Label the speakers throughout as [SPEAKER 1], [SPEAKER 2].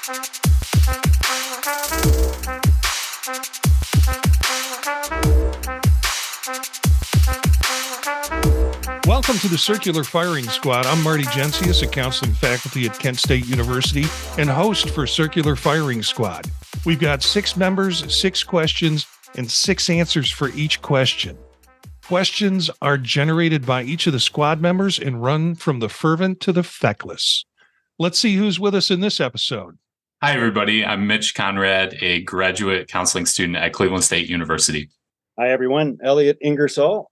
[SPEAKER 1] Welcome to the Circular Firing Squad. I'm Marty Gensius, a counseling faculty at Kent State University and host for Circular Firing Squad. We've got 6 members, 6 questions, and 6 answers for each question. Questions are generated by each of the squad members and run from the fervent to the feckless. Let's see who's with us in this episode.
[SPEAKER 2] Hi, everybody. I'm Mitch Conrad, a graduate counseling student at Cleveland State University.
[SPEAKER 3] Hi, everyone. Elliot Ingersoll,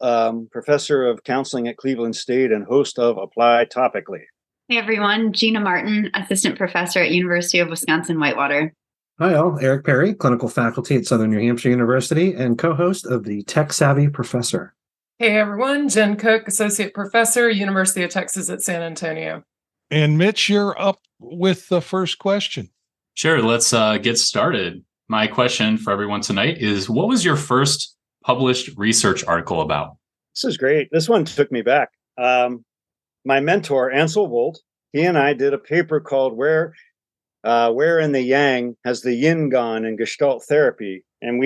[SPEAKER 3] professor of counseling at Cleveland State and host of Apply Topically.
[SPEAKER 4] Hey, everyone. Gina Martin, assistant professor at University of Wisconsin-Whitewater.
[SPEAKER 5] Hi, all. Eric Perry, clinical faculty at Southern New Hampshire University and co-host of the Tech Savvy Professor.
[SPEAKER 6] Hey, everyone. Jen Cook, associate professor, University of Texas at San Antonio.
[SPEAKER 1] And Mitch, you're up with the first question.
[SPEAKER 2] Sure. Let's get started. My question for everyone tonight is, what was your first published research article about?
[SPEAKER 3] This is great. This one took me back. My mentor, Ansel Wold, he and I did a paper called Where in the Yang Has the Yin Gone in Gestalt Therapy? And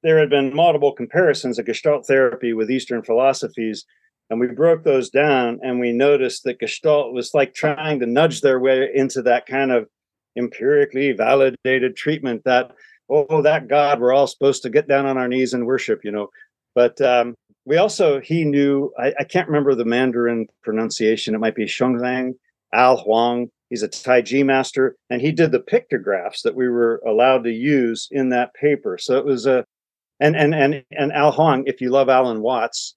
[SPEAKER 3] there had been multiple comparisons of Gestalt therapy with Eastern philosophies. And we broke those down and we noticed that Gestalt was like trying to nudge their way into that kind of empirically validated treatment that, oh, that God we're all supposed to get down on our knees and worship, But he knew, I can't remember the Mandarin pronunciation. It might be Shengzhang, Al Huang. He's a Taiji master, and he did the pictographs that we were allowed to use in that paper. So it was and Al Huang, if you love Alan Watts,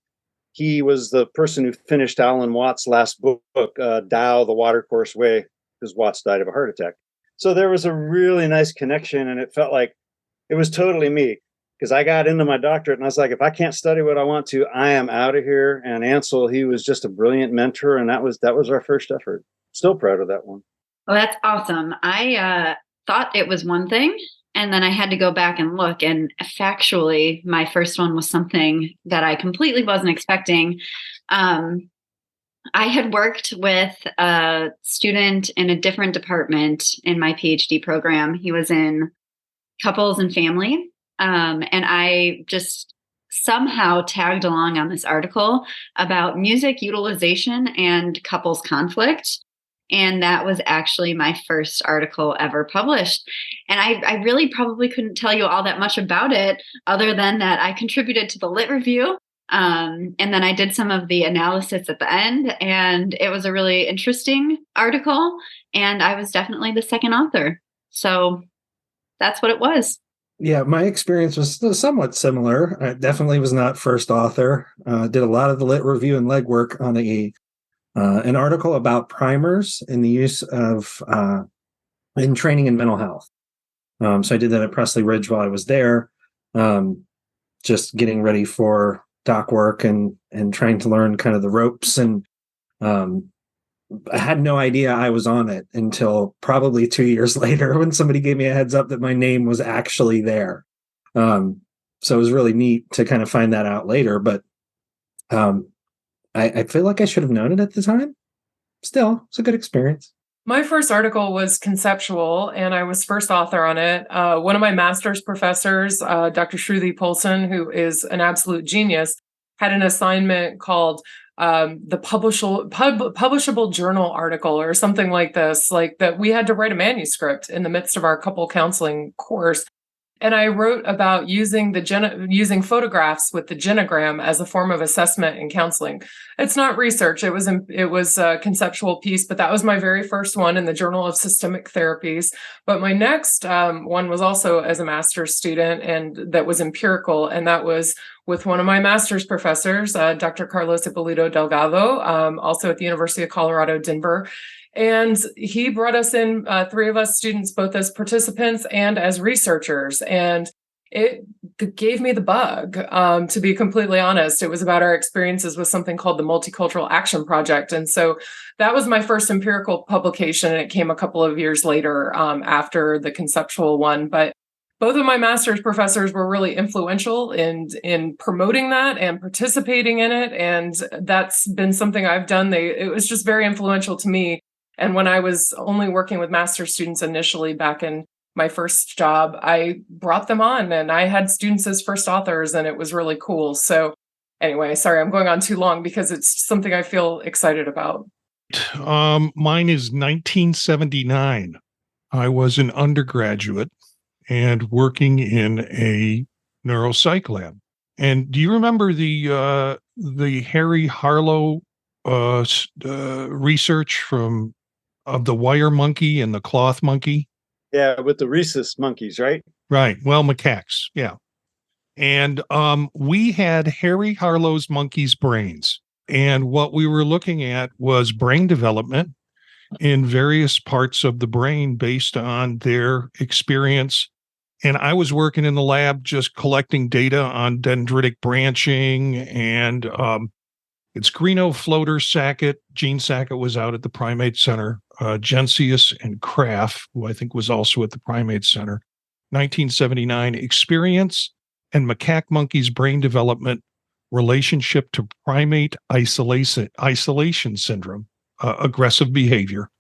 [SPEAKER 3] he was the person who finished Alan Watts' last book, Tao, The Watercourse Way, because Watts died of a heart attack. So there was a really nice connection, and it felt like it was totally me, because I got into my doctorate and I was like, if I can't study what I want to, I am out of here. And Ansel, he was just a brilliant mentor, and that was our first effort. Still proud of that one.
[SPEAKER 4] Well, that's awesome. I thought it was one thing, and then I had to go back and look. And factually, my first one was something that I completely wasn't expecting. I had worked with a student in a different department in my PhD program. He was in couples and family. And I just somehow tagged along on this article about music utilization and couples conflict. And that was actually my first article ever published. And I really probably couldn't tell you all that much about it other than that I contributed to the lit review. And then I did some of the analysis at the end, and it was a really interesting article. And I was definitely the second author. So that's what it was.
[SPEAKER 5] Yeah, my experience was somewhat similar. I definitely was not first author. Did a lot of the lit review and legwork on an article about primers and the use of in training in mental health. So I did that at Presley Ridge while I was there, just getting ready for doc work and trying to learn kind of the ropes. And I had no idea I was on it until probably 2 years later when somebody gave me a heads up that my name was actually there. So it was really neat to kind of find that out later. But I feel like I should have known it at the time. Still, it's a good experience.
[SPEAKER 6] My first article was conceptual, and I was first author on it. One of my master's professors, Dr. Shruti Polson, who is an absolute genius, had an assignment called the publishable journal article or something like this, like that we had to write a manuscript in the midst of our couple counseling course. And I wrote about using photographs with the genogram as a form of assessment in counseling. It's not research; it was a conceptual piece, but that was my very first one in the Journal of Systemic Therapies. But my next one was also as a master's student, and that was empirical, and that was with one of my master's professors, Dr. Carlos Ippolito Delgado, also at the University of Colorado, Denver. And he brought us in, 3 of us students, both as participants and as researchers. And it gave me the bug, to be completely honest. It was about our experiences with something called the Multicultural Action Project. And so that was my first empirical publication. And it came a couple of years later after the conceptual one. But both of my master's professors were really influential in promoting that and participating in it. And that's been something I've done. It was just very influential to me And when I was only working with master's students initially back in my first job, I brought them on and I had students as first authors, and it was really cool. So anyway, sorry, I'm going on too long because it's something I feel excited about.
[SPEAKER 1] Mine is 1979. I was an undergraduate and working in a neuropsych lab. And do you remember the Harry Harlow research of the wire monkey and the cloth monkey?
[SPEAKER 3] Yeah, with the rhesus monkeys, right?
[SPEAKER 1] Right. Well, macaques. Yeah. And we had Harry Harlow's monkey's brains. And what we were looking at was brain development in various parts of the brain based on their experience. And I was working in the lab just collecting data on dendritic branching and it's Greeno, Floater, Sackett. Gene Sackett was out at the Primate Center. Gensius and Kraft, who I think was also at the Primate Center. 1979, experience and macaque monkey's brain development relationship to primate isolation syndrome, aggressive behavior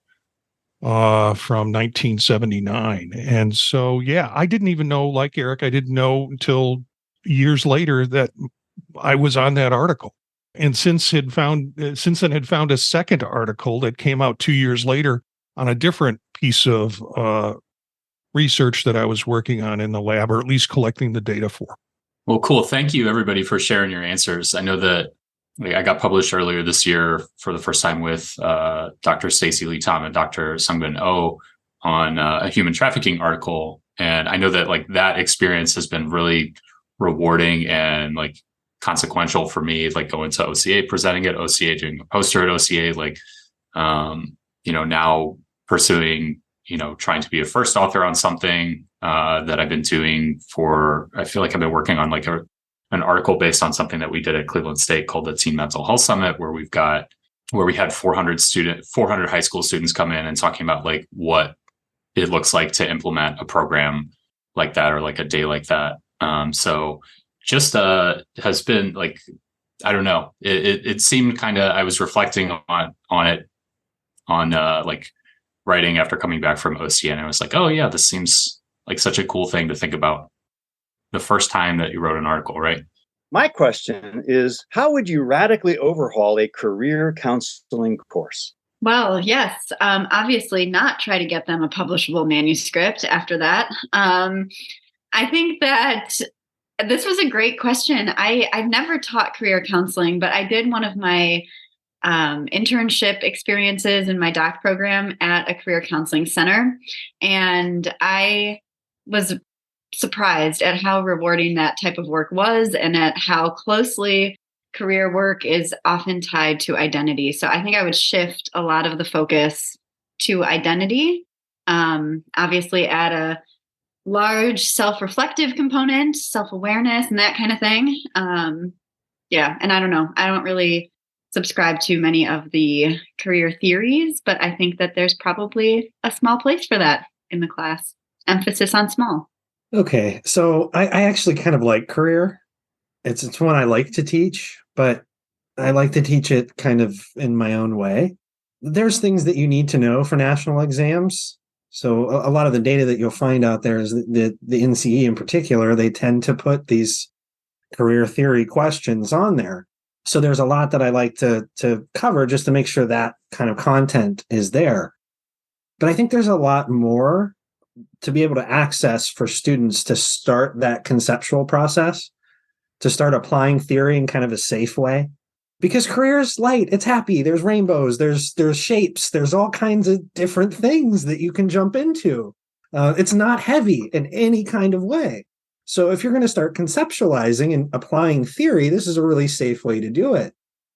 [SPEAKER 1] from 1979. And so, yeah, I didn't even know, like Eric, I didn't know until years later that I was on that article. And since then had found a second article that came out 2 years later on a different piece of research that I was working on in the lab, or at least collecting the data for.
[SPEAKER 2] Well, cool. Thank you, everybody, for sharing your answers. I know that I got published earlier this year for the first time with Dr. Stacey Lee Tom and Dr. Sungbin Oh on a human trafficking article. And I know that that experience has been really rewarding and consequential for me, going to OCA, presenting at OCA, doing a poster at OCA, now pursuing, trying to be a first author on something that I've been doing I feel like I've been working on an article based on something that we did at Cleveland State called the Teen Mental Health Summit, where we had 400 high school students come in and talking about what it looks like to implement a program like that, or a day like that. So just has been I don't know. It seemed kind of, I was reflecting on it writing after coming back from OCA, and I was like, oh yeah, this seems like such a cool thing to think about the first time that you wrote an article, right?
[SPEAKER 3] My question is, how would you radically overhaul a career counseling course?
[SPEAKER 4] Well, yes, obviously not try to get them a publishable manuscript after that. I think that this was a great question. I've never taught career counseling, but I did one of my internship experiences in my doc program at a career counseling center. And I was surprised at how rewarding that type of work was, and at how closely career work is often tied to identity. So I think I would shift a lot of the focus to identity, obviously add a large self-reflective component, self-awareness, and that kind of thing. Yeah. And I don't know, I don't really subscribe to many of the career theories, but I think that there's probably a small place for that in the class. Emphasis on small.
[SPEAKER 5] Okay. So I actually kind of like career. It's one I like to teach, but I like to teach it kind of in my own way. There's things that you need to know for national exams. So a lot of the data that you'll find out there is that the NCE in particular, they tend to put these career theory questions on there. So there's a lot that I like to cover just to make sure that kind of content is there. But I think there's a lot more to be able to access for students to start that conceptual process, to start applying theory in kind of a safe way. Because career is light, it's happy, there's rainbows, there's shapes, there's all kinds of different things that you can jump into. It's not heavy in any kind of way. So if you're going to start conceptualizing and applying theory, this is a really safe way to do it.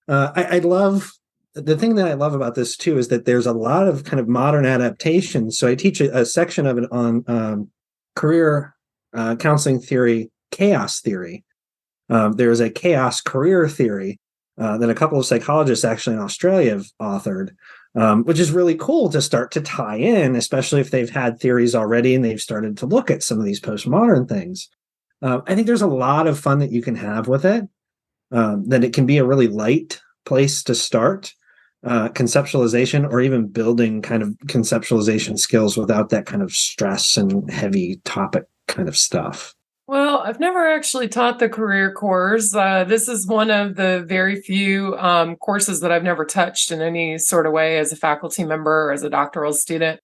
[SPEAKER 5] I love, the thing that I love about this too is that there's a lot of kind of modern adaptations. So I teach a section of it on career counseling theory, chaos theory. There's a chaos career theory that a couple of psychologists actually in Australia have authored, which is really cool to start to tie in, especially if they've had theories already and they've started to look at some of these postmodern things. I think there's a lot of fun that you can have with it, that it can be a really light place to start. conceptualization or even building kind of conceptualization skills without that kind of stress and heavy topic kind of stuff?
[SPEAKER 6] Well, I've never actually taught the career course. This is one of the very few courses that I've never touched in any sort of way as a faculty member or as a doctoral student.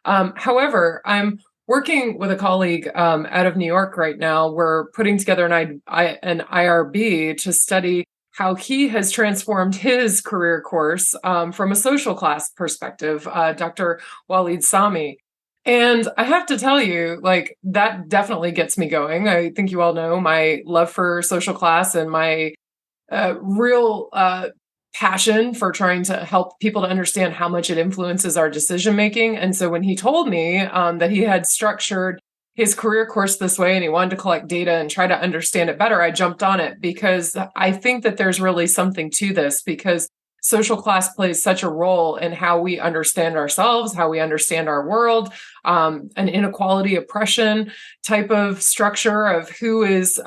[SPEAKER 6] However, I'm working with a colleague out of New York right now. We're putting together an IRB to study how he has transformed his career course from a social class perspective, Dr. Walid Sami. And I have to tell you, like, that definitely gets me going. I think you all know my love for social class and my real passion for trying to help people to understand how much it influences our decision making. And so when he told me that he had structured his career course this way and he wanted to collect data and try to understand it better, I jumped on it because I think that there's really something to this, because social class plays such a role in how we understand ourselves, how we understand our world, an inequality oppression type of structure of who is,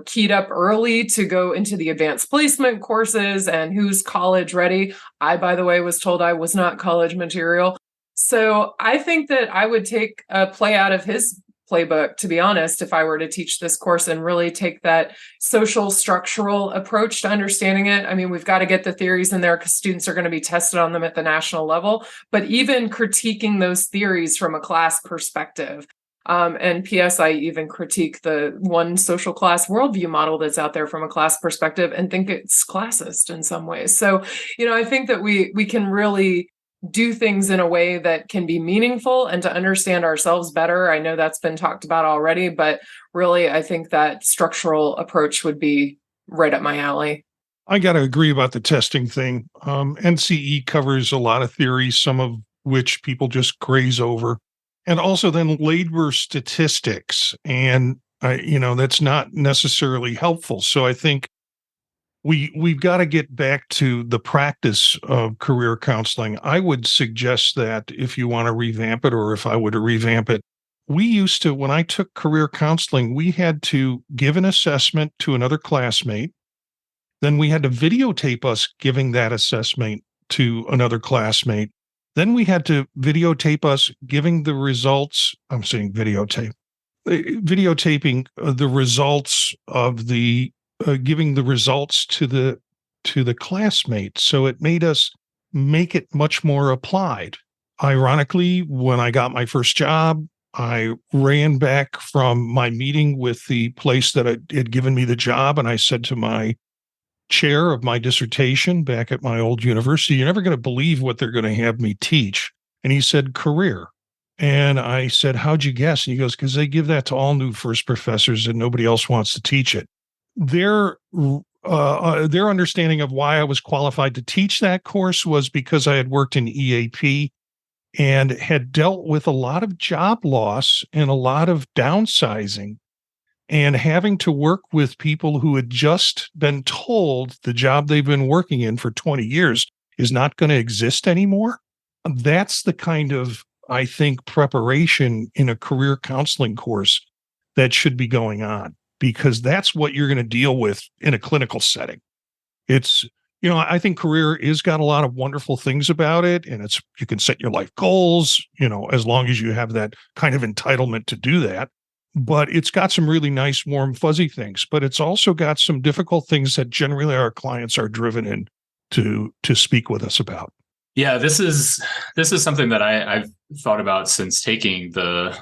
[SPEAKER 6] keyed up early to go into the advanced placement courses and who's college ready. I, by the way, was told I was not college material. So I think that I would take a play out of his playbook, to be honest, if I were to teach this course and really take that social structural approach to understanding it. I mean, we've got to get the theories in there because students are going to be tested on them at the national level, but even critiquing those theories from a class perspective. And P.S., I even critique the one social class worldview model that's out there from a class perspective and think it's classist in some ways. So, I think that we can really do things in a way that can be meaningful and to understand ourselves better. I know that's been talked about already, but really, I think that structural approach would be right up my alley.
[SPEAKER 1] I got to agree about the testing thing. NCE covers a lot of theories, some of which people just graze over, and also then labor statistics. And, that's not necessarily helpful. So I think we've got to get back to the practice of career counseling. I would suggest that if you want to revamp it, or if I were to revamp it, we used to, when I took career counseling, we had to give an assessment to another classmate. Then we had to videotape us giving that assessment to another classmate. Then we had to videotape us giving the results. I'm saying videotaping the results of the giving the results to the classmates. So it made us make it much more applied. Ironically, when I got my first job, I ran back from my meeting with the place that had given me the job, and I said to my chair of my dissertation back at my old university, "You're never going to believe what they're going to have me teach." And he said, "Career." And I said, "How'd you guess?" And he goes, "Because they give that to all new first professors and nobody else wants to teach it." Their understanding of why I was qualified to teach that course was because I had worked in EAP and had dealt with a lot of job loss and a lot of downsizing, and having to work with people who had just been told the job they've been working in for 20 years is not going to exist anymore. That's the kind of, I think, preparation in a career counseling course that should be going on, because that's what you're going to deal with in a clinical setting. It's, I think career is got a lot of wonderful things about it, and you can set your life goals, as long as you have that kind of entitlement to do that. But it's got some really nice, warm, fuzzy things, but it's also got some difficult things that generally our clients are driven in to speak with us about.
[SPEAKER 2] Yeah, this is something that I've thought about since taking the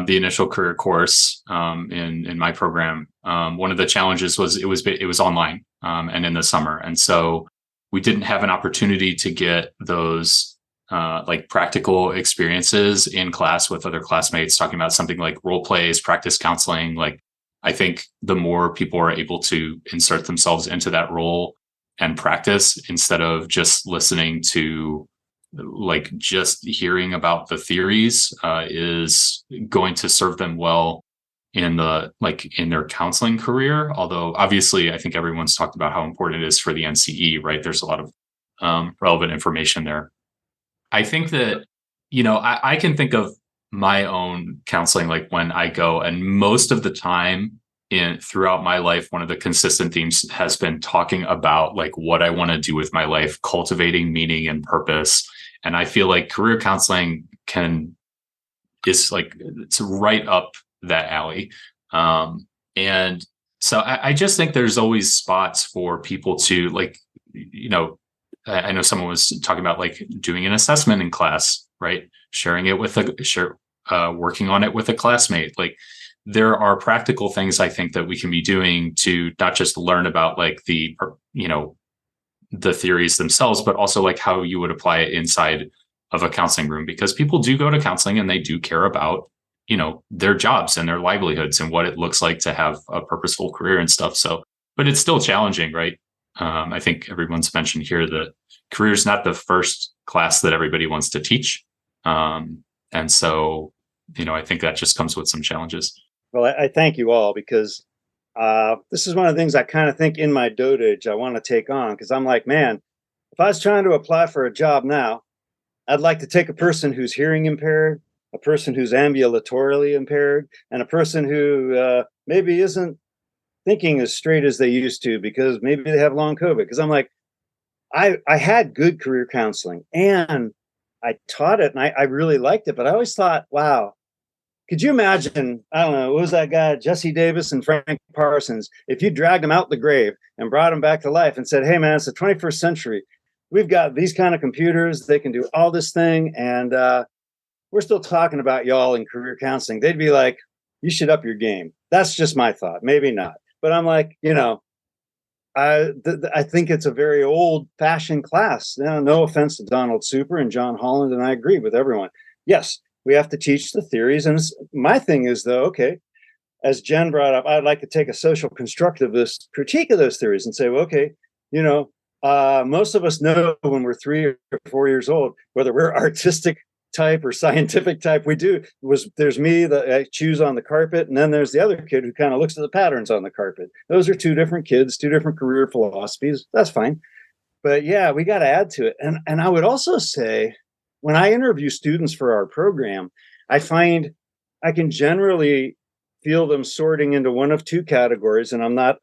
[SPEAKER 2] initial career course in my program. One of the challenges was it was online and in the summer, and so we didn't have an opportunity to get those like practical experiences in class with other classmates, talking about something like role plays, practice counseling. Like, I think the more people are able to insert themselves into that role and practice, instead of just listening to, like, just hearing about the theories, is going to serve them well in their counseling career. Although obviously I think everyone's talked about how important it is for the NCE, right? There's a lot of relevant information there. I think that, I can think of my own counseling, like when I go, and most of the time throughout my life, one of the consistent themes has been talking about like what I want to do with my life, cultivating meaning and purpose. And I feel like career counseling is like, it's right up that alley. And so I just think there's always spots for people to like, I know someone was talking about like doing an assessment in class, right? Sharing it with working on it with a classmate. Like, there are practical things I think that we can be doing to not just learn about like the theories themselves, but also like how you would apply it inside of a counseling room, because people do go to counseling and they do care about, their jobs and their livelihoods and what it looks like to have a purposeful career and stuff. So, but it's still challenging, right? I think everyone's mentioned here that career is not the first class that everybody wants to teach. And so, I think that just comes with some challenges.
[SPEAKER 3] Well, I thank you all, because this is one of the things I kind of think in my dotage I want to take on, because I'm like, man, if I was trying to apply for a job now, I'd like to take a person who's hearing impaired, a person who's ambulatorially impaired, and a person who maybe isn't thinking as straight as they used to because maybe they have long COVID. Because I'm like, I had good career counseling and I taught it and I really liked it, but I always thought, wow, could you imagine, I don't know, what was that guy, Jesse Davis and Frank Parsons, if you dragged them out the grave and brought them back to life and said, hey man, it's the 21st century. We've got these kind of computers, they can do all this thing, and we're still talking about y'all in career counseling. They'd be like, you should up your game. That's just my thought. Maybe not. But I'm like, I think it's a very old-fashioned class. No offense to Donald Super and John Holland, and I agree with everyone. Yes, we have to teach the theories. And my thing is, though, okay, as Jen brought up, I'd like to take a social constructivist critique of those theories and say, well, okay, most of us know when we're 3 or 4 years old, whether we're artistic type or scientific type, there's me that I choose on the carpet, and then there's the other kid who kind of looks at the patterns on the carpet. Those are two different kids, two different career philosophies. That's fine. But yeah, we got to add to it. And I would also say, when I interview students for our program, I find I can generally feel them sorting into one of two categories, and I'm not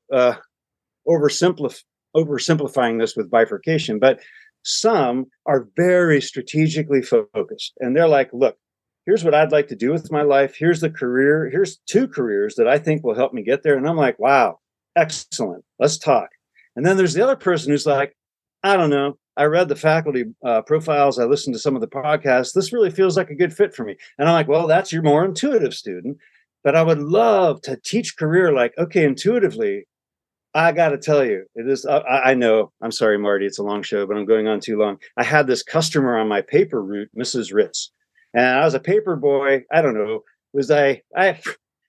[SPEAKER 3] oversimplifying this with bifurcation, but some are very strategically focused, and they're like, look, here's what I'd like to do with my life. Here's the career. Here's 2 careers that I think will help me get there. And I'm like, wow, excellent. Let's talk. And then there's the other person who's like, I don't know. I read the faculty profiles. I listened to some of the podcasts. This really feels like a good fit for me. And I'm like, well, that's your more intuitive student. But I would love to teach career like, okay, intuitively, I got to tell you, it is. I know. I'm sorry, Marty. It's a long show, but I'm going on too long. I had this customer on my paper route, Mrs. Ritz, and I was a paper boy. I don't know.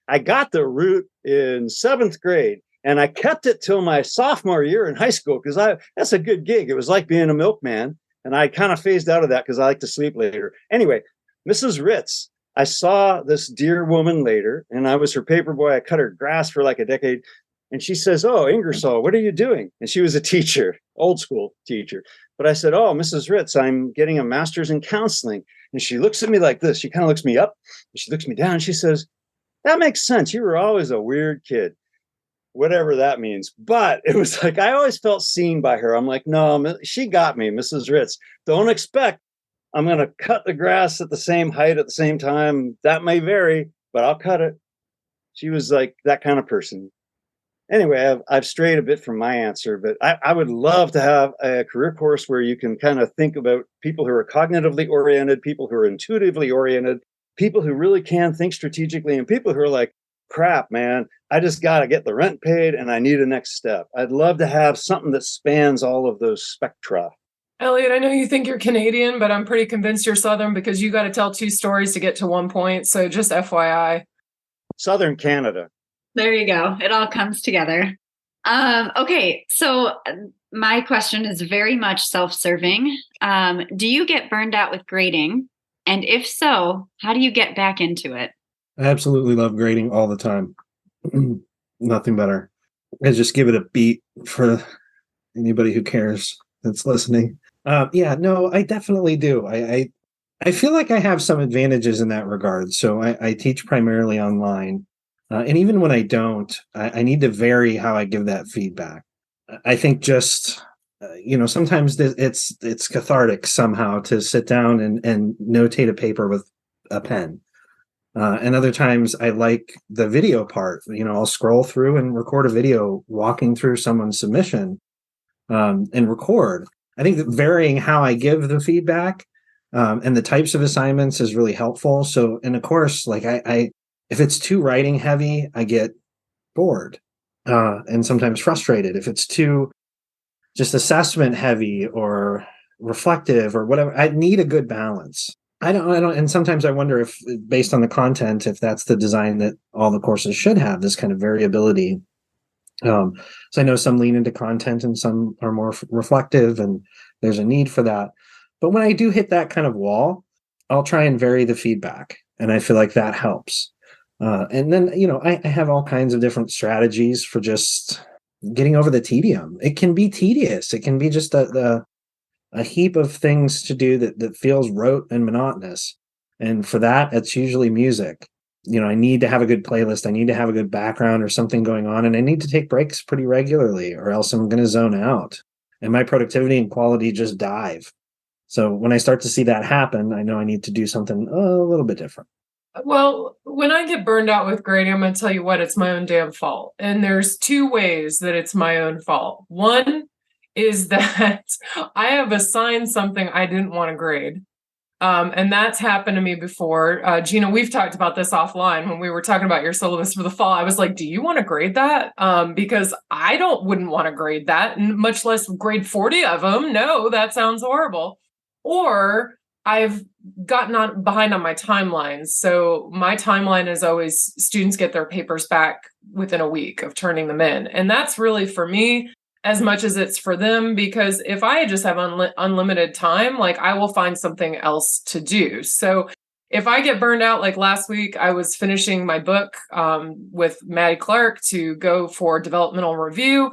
[SPEAKER 3] I got the route in 7th grade, and I kept it till my sophomore year in high school because that's a good gig. It was like being a milkman, and I kind of phased out of that because I like to sleep later. Anyway, Mrs. Ritz. I saw this dear woman later, and I was her paper boy. I cut her grass for like a decade. And she says, oh, Ingersoll, what are you doing? And she was a teacher, old school teacher. But I said, oh, Mrs. Ritz, I'm getting a master's in counseling. And she looks at me like this. She kind of looks me up. And she looks me down. And she says, that makes sense. You were always a weird kid, whatever that means. But it was like, I always felt seen by her. I'm like, no, she got me, Mrs. Ritz. Don't expect I'm going to cut the grass at the same height at the same time. That may vary, but I'll cut it. She was like that kind of person. Anyway, I've strayed a bit from my answer, but I would love to have a career course where you can kind of think about people who are cognitively oriented, people who are intuitively oriented, people who really can think strategically, and people who are like, crap, man, I just got to get the rent paid and I need a next step. I'd love to have something that spans all of those spectra.
[SPEAKER 6] Elliot, I know you think you're Canadian, but I'm pretty convinced you're Southern because you got to tell 2 stories to get to 1 point. So just FYI.
[SPEAKER 3] Southern Canada.
[SPEAKER 4] There you go. It all comes together. Okay, so my question is very much self-serving. Do you get burned out with grading? And if so, how do you get back into it?
[SPEAKER 5] I absolutely love grading all the time. Nothing better. I just give it a beat for anybody who cares that's listening. I definitely do. I feel like I have some advantages in that regard. So I teach primarily online. And even when I don't, I need to vary how I give that feedback. I think just sometimes it's cathartic somehow to sit down and notate a paper with a pen. And other times I like the video part. I'll scroll through and record a video walking through someone's submission, and record. I think that varying how I give the feedback, and the types of assignments is really helpful. So in a course, like I if it's too writing heavy, I get bored, and sometimes frustrated. If it's too just assessment heavy or reflective or whatever, I need a good balance. I don't, and sometimes I wonder if, based on the content, if that's the design that all the courses should have, this kind of variability. So I know some lean into content and some are more reflective, and there's a need for that. But when I do hit that kind of wall, I'll try and vary the feedback, and I feel like that helps. And then, I have all kinds of different strategies for just getting over the tedium. It can be tedious. It can be just a heap of things to do that feels rote and monotonous. And for that, it's usually music. I need to have a good playlist. I need to have a good background or something going on. And I need to take breaks pretty regularly, or else I'm going to zone out and my productivity and quality just dive. So when I start to see that happen, I know I need to do something a little bit different.
[SPEAKER 6] Well, when I get burned out with grading, I'm going to tell you what, it's my own damn fault. And there's two ways that it's my own fault. One is that I have assigned something I didn't want to grade. And that's happened to me before. Gina, we've talked about this offline when we were talking about your syllabus for the fall. I was like, do you want to grade that? Because I wouldn't want to grade that, and much less grade 40 of them. No, that sounds horrible. Or I've gotten behind on my timelines. So my timeline is always students get their papers back within a week of turning them in. And that's really for me as much as it's for them, because if I just have unlimited time, like I will find something else to do. So if I get burned out, like last week, I was finishing my book with Maddie Clark to go for developmental review.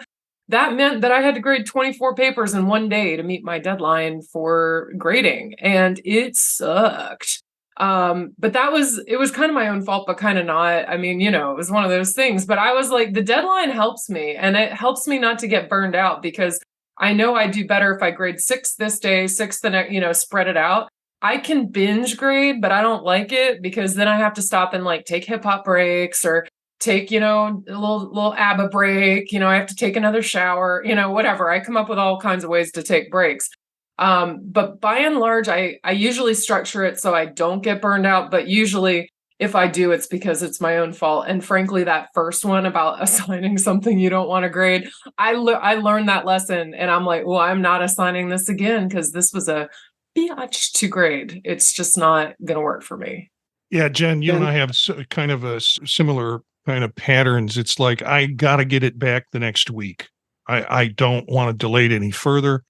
[SPEAKER 6] That meant that I had to grade 24 papers in one day to meet my deadline for grading. And it sucked. But it was kind of my own fault, but kind of not. I mean, it was one of those things, but I was like, the deadline helps me, and it helps me not to get burned out, because I know I do better if I grade 6 this day, 6 the next, spread it out. I can binge grade, but I don't like it, because then I have to stop and like take hip hop breaks, or take, a little ABBA break, I have to take another shower, whatever. I come up with all kinds of ways to take breaks. But by and large, I usually structure it so I don't get burned out. But usually if I do, it's because it's my own fault. And frankly, that first one about assigning something you don't want to grade, I learned that lesson, and I'm like, well, I'm not assigning this again, because this was a biatch to grade. It's just not going to work for me.
[SPEAKER 1] Yeah, Jen, you and I have kind of a similar kind of patterns. It's like, I got to get it back the next week. I don't want to delay it any further.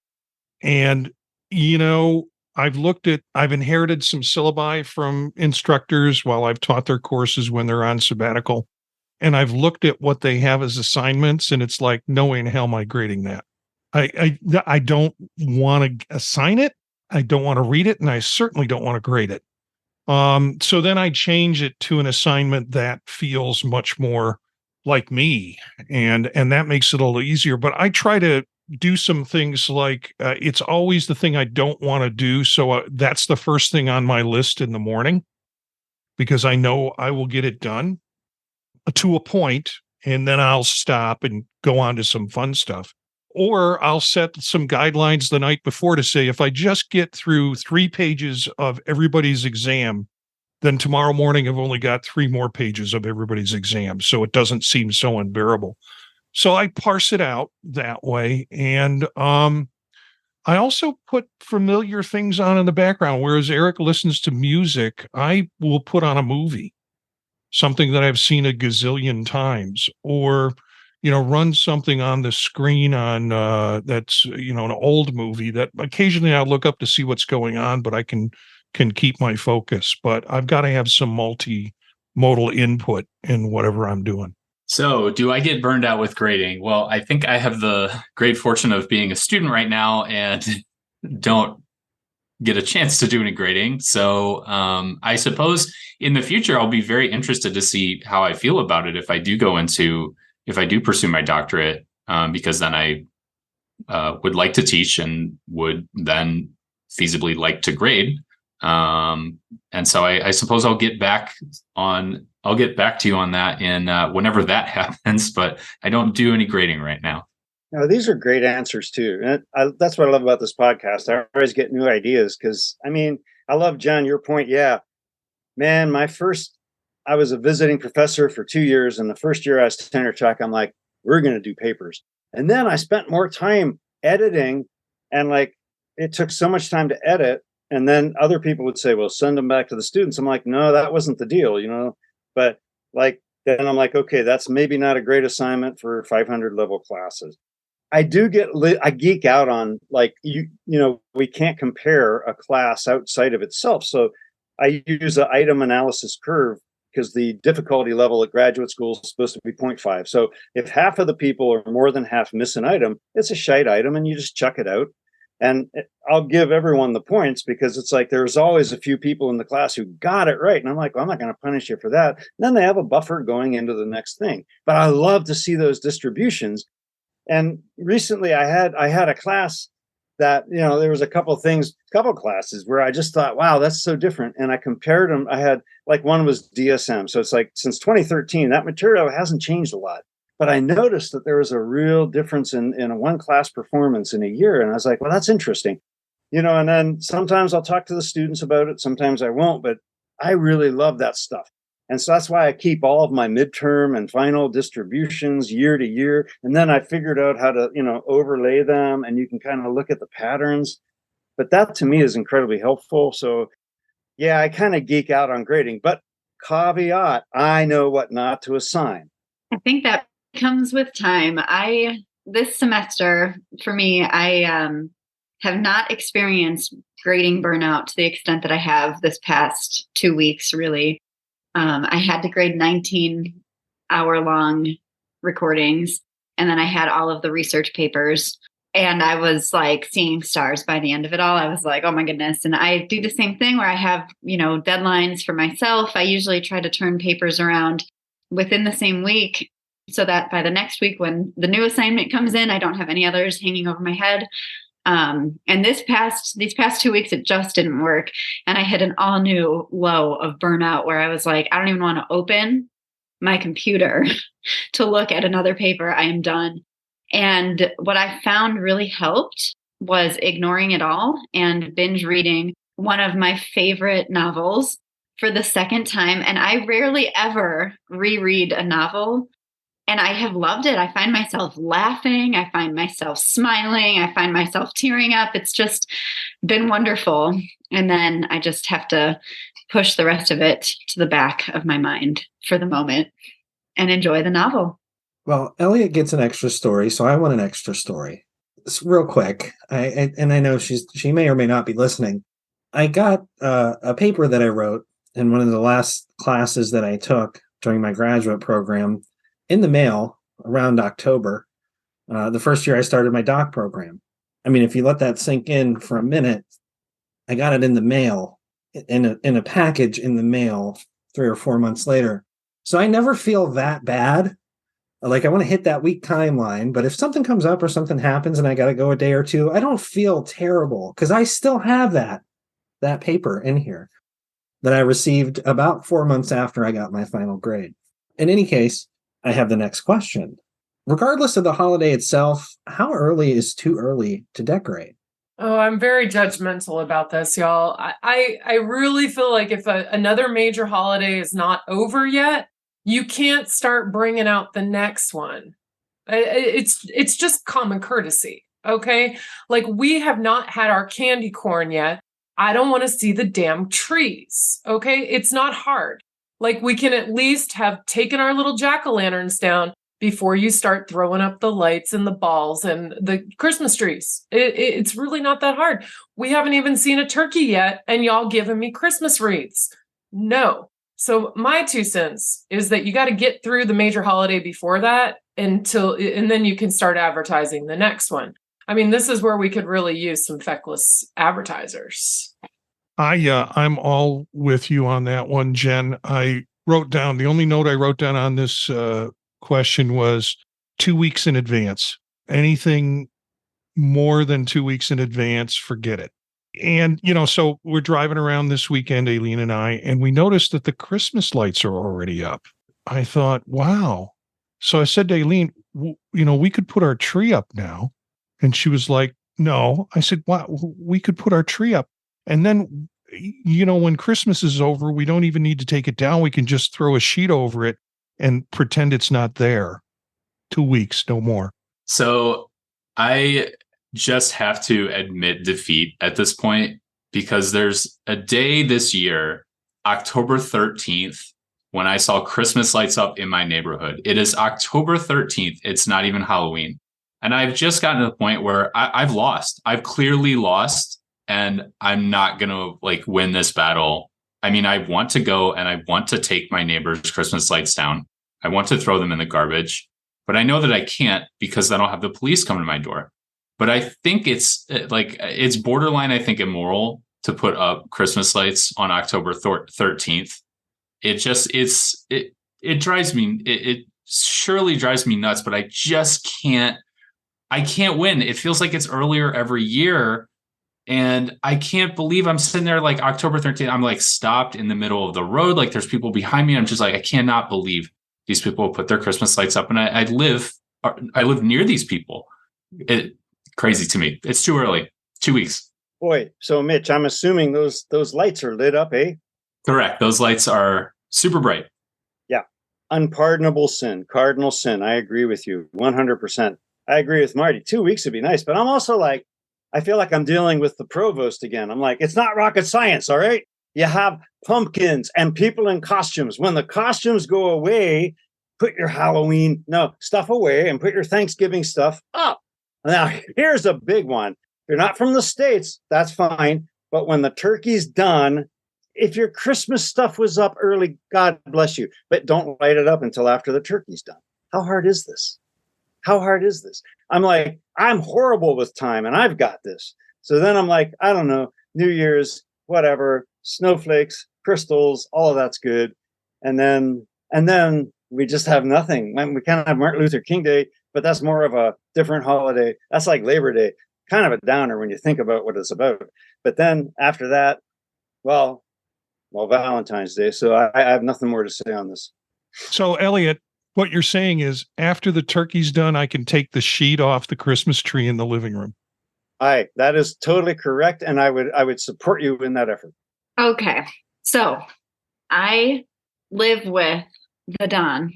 [SPEAKER 1] And, I've inherited some syllabi from instructors while I've taught their courses when they're on sabbatical. And I've looked at what they have as assignments, and it's like, no way in hell am I grading that. I don't want to assign it. I don't want to read it. And I certainly don't want to grade it. So then I change it to an assignment that feels much more like me, and that makes it a little easier. But I try to do some things like, it's always the thing I don't want to do. So that's the first thing on my list in the morning, because I know I will get it done to a point, and then I'll stop and go on to some fun stuff. Or I'll set some guidelines the night before to say, if I just get through 3 pages of everybody's exam, then tomorrow morning I've only got 3 more pages of everybody's exam. So it doesn't seem so unbearable. So I parse it out that way. And I also put familiar things on in the background. Whereas Eric listens to music, I will put on a movie, something that I've seen a gazillion times, or run something on the screen on that's an old movie that occasionally I'll look up to see what's going on, but I can keep my focus. But I've got to have some multimodal input in whatever I'm doing.
[SPEAKER 2] So do I get burned out with grading? Well, I think I have the great fortune of being a student right now and don't get a chance to do any grading. So I suppose in the future, I'll be very interested to see how I feel about it if I do pursue my doctorate, because then I would like to teach and would then feasibly like to grade. And so I suppose I'll get back to you on that in whenever that happens, but I don't do any grading right now.
[SPEAKER 3] No, these are great answers too. And that's what I love about this podcast. I always get new ideas because, I mean, I love, John, your point. Yeah, man, I was a visiting professor for 2 years. And the first year I was tenure track, I'm like, we're going to do papers. And then I spent more time editing, and like, it took so much time to edit. And then other people would say, well, send them back to the students. I'm like, no, that wasn't the deal, but like, then I'm like, okay, that's maybe not a great assignment for 500 level classes. I geek out on, like, we can't compare a class outside of itself. So I use an item analysis curve because the difficulty level at graduate school is supposed to be 0.5. So if half of the people or more than half miss an item, it's a shite item and you just chuck it out. And I'll give everyone the points because it's like there's always a few people in the class who got it right. And I'm like, well, I'm not going to punish you for that. And then they have a buffer going into the next thing. But I love to see those distributions. And recently I had a class that, there was a couple classes where I just thought, wow, that's so different. And I compared them. I had, like, one was DSM. So it's like, since 2013, that material hasn't changed a lot. But I noticed that there was a real difference in a one class performance in a year. And I was like, well, that's interesting. And then sometimes I'll talk to the students about it. Sometimes I won't, but I really love that stuff. And so that's why I keep all of my midterm and final distributions year to year. And then I figured out how to, overlay them, and you can kind of look at the patterns. But that to me is incredibly helpful. So yeah, I kind of geek out on grading, but caveat, I know what not to assign.
[SPEAKER 4] I think that comes with time. This semester for me, I have not experienced grading burnout to the extent that I have this past 2 weeks, really. I had to grade 19-hour-long recordings, and then I had all of the research papers, and I was like seeing stars by the end of it all. I was like, oh my goodness. And I do the same thing where I have, deadlines for myself. I usually try to turn papers around within the same week so that by the next week when the new assignment comes in, I don't have any others hanging over my head. And these past 2 weeks, it just didn't work. And I hit an all new low of burnout where I was like, I don't even want to open my computer to look at another paper. I am done. And what I found really helped was ignoring it all and binge reading one of my favorite novels for the second time. And I rarely ever reread a novel. And I have loved it. I find myself laughing. I find myself smiling. I find myself tearing up. It's just been wonderful. And then I just have to push the rest of it to the back of my mind for the moment and enjoy the novel.
[SPEAKER 5] Well, Elliot gets an extra story, so I want an extra story. It's real quick. I know she may or may not be listening. I got a paper that I wrote in one of the last classes that I took during my graduate program in the mail around October, the first year I started my doc program. I mean, if you let that sink in for a minute, I got it in the mail, in a package in the mail 3 or 4 months later. So I never feel that bad. Like, I want to hit that week timeline, but if something comes up or something happens and I got to go a day or two, I don't feel terrible because I still have that paper in here that I received about 4 months after I got my final grade. In any case, I have the next question. Regardless of the holiday itself, how early is too early to decorate?
[SPEAKER 6] Oh, I'm very judgmental about this, y'all. I really feel like if another major holiday is not over yet, you can't start bringing out the next one. It's just common courtesy, okay? Like, we have not had our candy corn yet. I don't want to see the damn trees, okay? It's not hard. Like, we can at least have taken our little jack-o'-lanterns down before you start throwing up the lights and the balls and the Christmas trees. It's really not that hard. We haven't even seen a turkey yet, and y'all giving me Christmas wreaths. No. So my 2 cents is that you got to get through the major holiday before that and then you can start advertising the next one. I mean, this is where we could really use some feckless advertisers.
[SPEAKER 1] I'm all with you on that one, Jen. I wrote down, the only note I wrote down on this question was 2 weeks in advance. Anything more than 2 weeks in advance, forget it. And, so we're driving around this weekend, Aileen and I, and we noticed that the Christmas lights are already up. I thought, wow. So I said to Aileen, we could put our tree up now. And she was like, no. I said, wow, we could put our tree up. And then, when Christmas is over, we don't even need to take it down. We can just throw a sheet over it and pretend it's not there. 2 weeks, no more.
[SPEAKER 2] So I just have to admit defeat at this point, because there's a day this year, October 13th, when I saw Christmas lights up in my neighborhood. It is October 13th. It's not even Halloween. And I've just gotten to the point where I've lost. I've clearly lost, and I'm not going to win this battle. I mean, I want to go and I want to take my neighbor's Christmas lights down. I want to throw them in the garbage, but I know that I can't, because then I'll have the police come to my door. But I think it's borderline, I think, immoral to put up Christmas lights on October 13th. It drives me, it surely drives me nuts, but I just can't win. It feels like it's earlier every year. And I can't believe I'm sitting there October 13th. I'm stopped in the middle of the road. There's people behind me. I'm just I cannot believe these people put their Christmas lights up. And I live near these people. Crazy to me. It's too early. 2 weeks.
[SPEAKER 3] Boy, so Mitch, I'm assuming those lights are lit up, eh?
[SPEAKER 2] Correct. Those lights are super bright.
[SPEAKER 3] Yeah. Unpardonable sin, cardinal sin. I agree with you 100%. I agree with Marty. 2 weeks would be nice, but I'm also I feel like I'm dealing with the provost again. I'm it's not rocket science, all right? You have pumpkins and people in costumes. When the costumes go away, put your Halloween stuff away and put your Thanksgiving stuff up. Now, here's a big one. If you're not from the States, that's fine. But when the turkey's done, if your Christmas stuff was up early, God bless you. But don't light it up until after the turkey's done. How hard is this? How hard is this? I'm I'm horrible with time, and I've got this. So then I'm I don't know, New Year's, whatever, snowflakes, crystals, all of that's good. And then we just have nothing. We kind of have Martin Luther King Day, but that's more of a different holiday. That's like Labor Day, kind of a downer when you think about what it's about. But then after that, well, Valentine's Day. So I have nothing more to say on this.
[SPEAKER 1] So Elliot, what you're saying is after the turkey's done, I can take the sheet off the Christmas tree in the living room.
[SPEAKER 3] Aye, that is totally correct. And I would support you in that effort.
[SPEAKER 4] Okay. So I live with the Don,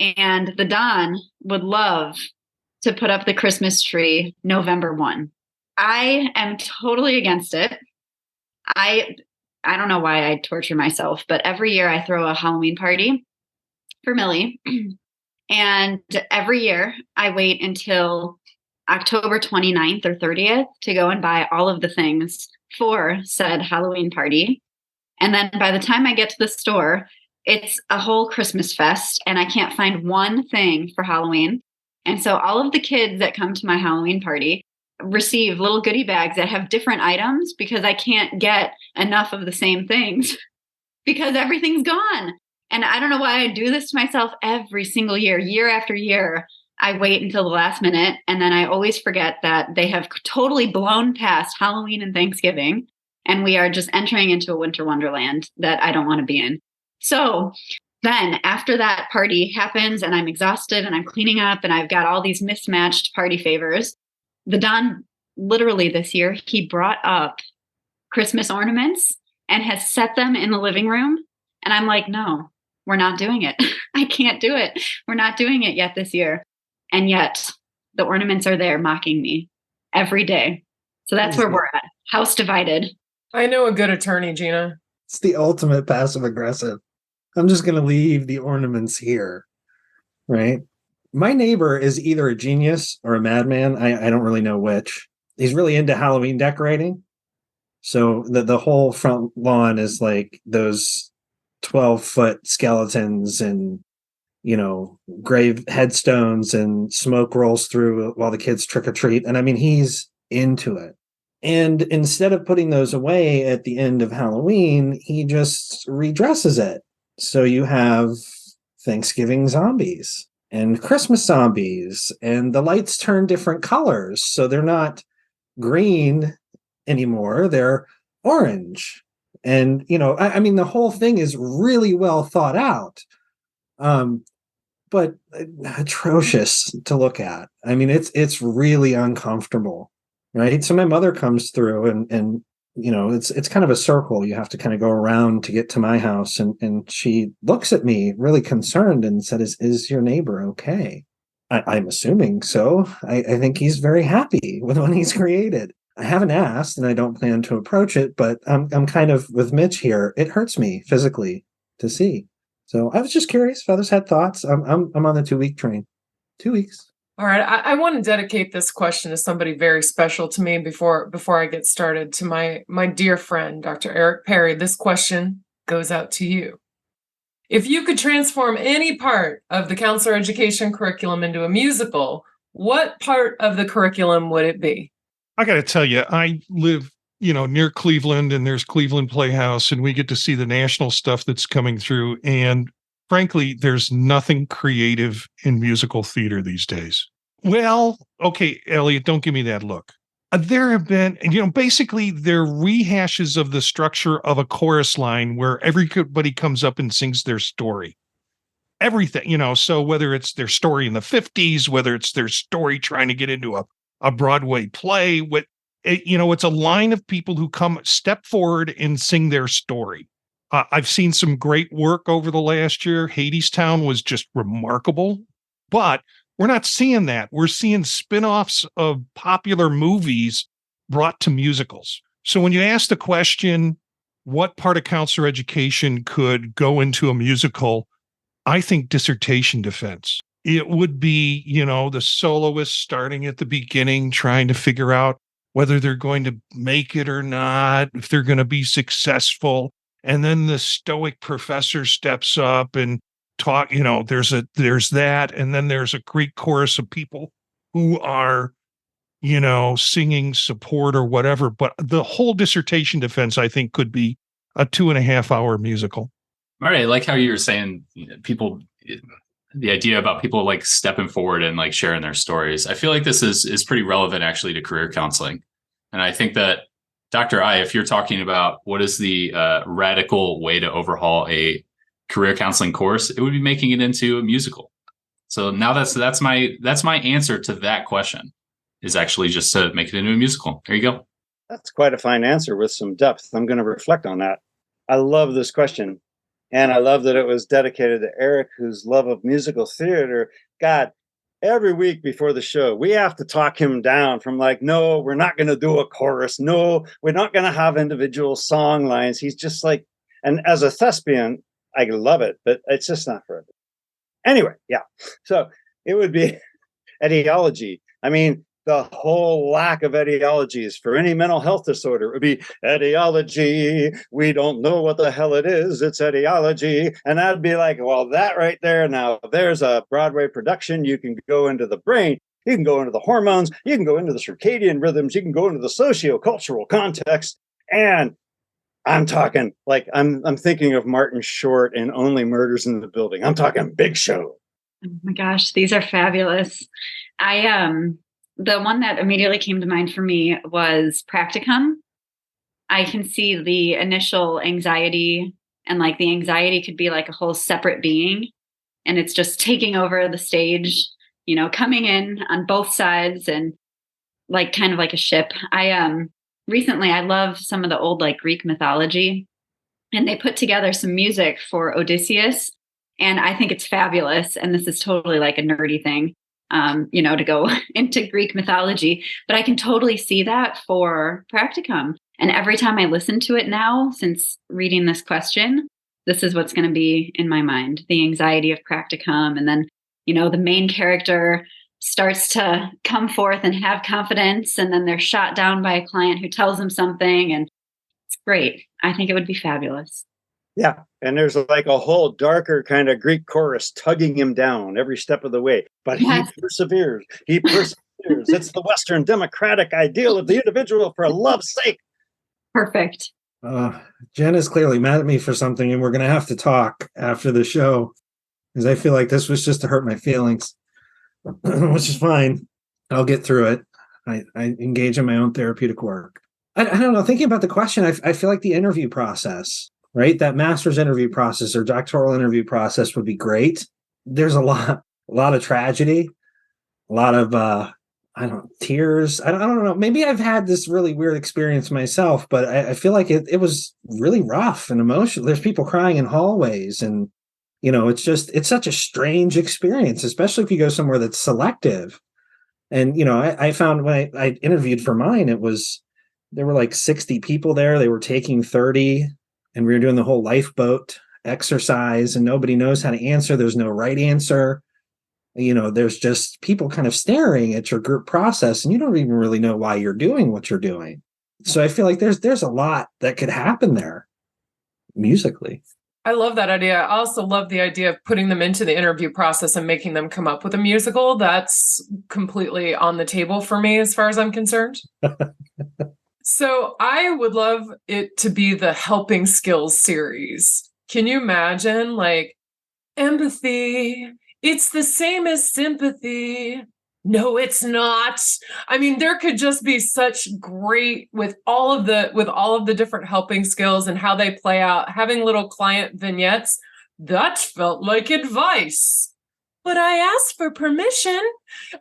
[SPEAKER 4] and the Don would love to put up the Christmas tree November 1. I am totally against it. I don't know why I torture myself, but every year I throw a Halloween party for Millie. And every year I wait until October 29th or 30th to go and buy all of the things for said Halloween party. And then by the time I get to the store, it's a whole Christmas fest and I can't find one thing for Halloween. And so all of the kids that come to my Halloween party receive little goodie bags that have different items because I can't get enough of the same things because everything's gone. And I don't know why I do this to myself every single year after year. I wait until the last minute and then I always forget that they have totally blown past Halloween and Thanksgiving. And we are just entering into a winter wonderland that I don't want to be in. So then after that party happens and I'm exhausted and I'm cleaning up and I've got all these mismatched party favors, the Don literally this year, he brought up Christmas ornaments and has set them in the living room. And I'm no, we're not doing it. I can't do it. We're not doing it yet this year. And yet the ornaments are there mocking me every day. So that's where we're at. House divided.
[SPEAKER 6] I know a good attorney, Gina.
[SPEAKER 5] It's the ultimate passive aggressive. I'm just going to leave the ornaments here, right? My neighbor is either a genius or a madman. I don't really know which. He's really into Halloween decorating. So the whole front lawn is those 12-foot skeletons and grave headstones and smoke rolls through while the kids trick or treat. And I mean, he's into it. And instead of putting those away at the end of Halloween, he just redresses it. So you have Thanksgiving zombies and Christmas zombies, and the lights turn different colors. So they're not green anymore, they're orange. And, I mean, the whole thing is really well thought out, but atrocious to look at. I mean, it's really uncomfortable, right? So my mother comes through and it's kind of a circle. You have to kind of go around to get to my house. And she looks at me really concerned and said, is your neighbor okay? I'm assuming so. I think he's very happy with what he's created. I haven't asked and I don't plan to approach it, but I'm kind of with Mitch here. It hurts me physically to see. So I was just curious if others had thoughts. I'm on the 2-week train. 2 weeks.
[SPEAKER 6] All right. I want to dedicate this question to somebody very special to me before I get started, to my dear friend, Dr. Eric Perry. This question goes out to you. If you could transform any part of the counselor education curriculum into a musical, what part of the curriculum would it be?
[SPEAKER 1] I got to tell you, I live, near Cleveland, and there's Cleveland Playhouse, and we get to see the national stuff that's coming through. And frankly, there's nothing creative in musical theater these days. Well, okay, Elliot, don't give me that look. There have been, basically they're rehashes of the structure of a chorus line where everybody comes up and sings their story. Everything, so whether it's their story in the 50s, whether it's their story trying to get into a Broadway play, it's a line of people who step forward and sing their story. I've seen some great work over the last year. Hadestown was just remarkable, but we're not seeing that. We're seeing spin-offs of popular movies brought to musicals. So when you ask the question, what part of counselor education could go into a musical, I think dissertation defense. It would be, the soloist starting at the beginning, trying to figure out whether they're going to make it or not, if they're going to be successful. And then the stoic professor steps up and talk, there's that. And then there's a Greek chorus of people who are, singing support or whatever. But the whole dissertation defense, I think, could be a 2.5-hour musical.
[SPEAKER 2] All right. I like how you were saying people, the idea about people like stepping forward and like sharing their stories. I feel like this is pretty relevant actually to career counseling. And I think that Dr. I, if you're talking about what is the radical way to overhaul a career counseling course, it would be making it into a musical. So now that's my answer to that question, is actually just to make it into a musical. There you go.
[SPEAKER 3] That's quite a fine answer with some depth. I'm going to reflect on that. I love this question. And I love that it was dedicated to Eric, whose love of musical theater. God, every week before the show, we have to talk him down from like, no, we're not going to do a chorus. No, we're not going to have individual song lines. He's just like, and as a thespian, I love it, but it's just not for everyone. Anyway, yeah. So it would be etiology. I mean, the whole lack of etiologies for any mental health disorder would be etiology. We don't know what the hell it is. It's etiology. And I'd be like, well, that right there. Now there's a Broadway production. You can go into the brain. You can go into the hormones. You can go into the circadian rhythms. You can go into the socio-cultural context. And I'm talking like I'm thinking of Martin Short in Only Murders in the Building. I'm talking big show.
[SPEAKER 4] Oh my gosh, these are fabulous. The one that immediately came to mind for me was practicum. I can see the initial anxiety, and like the anxiety could be like a whole separate being, and it's just taking over the stage, coming in on both sides and like kind of like a ship. Recently I love some of the old like Greek mythology, and they put together some music for Odysseus, and I think it's fabulous. And this is totally like a nerdy thing. To go into Greek mythology, but I can totally see that for practicum. And every time I listen to it now, since reading this question, this is what's going to be in my mind, the anxiety of practicum. And then, the main character starts to come forth and have confidence, and then they're shot down by a client who tells them something, and it's great. I think it would be fabulous.
[SPEAKER 3] Yeah. And there's like a whole darker kind of Greek chorus tugging him down every step of the way. But
[SPEAKER 4] Yes.
[SPEAKER 3] he perseveres. He perseveres. It's the Western democratic ideal of the individual, for love's sake.
[SPEAKER 4] Perfect.
[SPEAKER 5] Jen is clearly mad at me for something, and we're going to have to talk after the show because I feel like this was just to hurt my feelings, which is fine. I'll get through it. I engage in my own therapeutic work. I don't know. Thinking about the question, I feel like the interview process, right? That master's interview process or doctoral interview process would be great. There's a lot of tragedy, a lot of tears. I don't know. Maybe I've had this really weird experience myself, but I feel like it was really rough and emotional. There's people crying in hallways, and it's such a strange experience, especially if you go somewhere that's selective. And I found when I interviewed for mine, there were like 60 people there. They were taking 30, and we were doing the whole lifeboat exercise, and nobody knows how to answer. There's no right answer. There's just people kind of staring at your group process, and you don't even really know why you're doing what you're doing. So I feel like there's a lot that could happen there musically.
[SPEAKER 6] I love that idea. I also love the idea of putting them into the interview process and making them come up with a musical. That's completely on the table for me as far as I'm concerned. So I would love it to be the helping skills series. Can you imagine, like, empathy? It's the same as sympathy. No, it's not. I mean, there could just be such great with all of the different helping skills and how they play out, having little client vignettes. That felt like advice. But I asked for permission.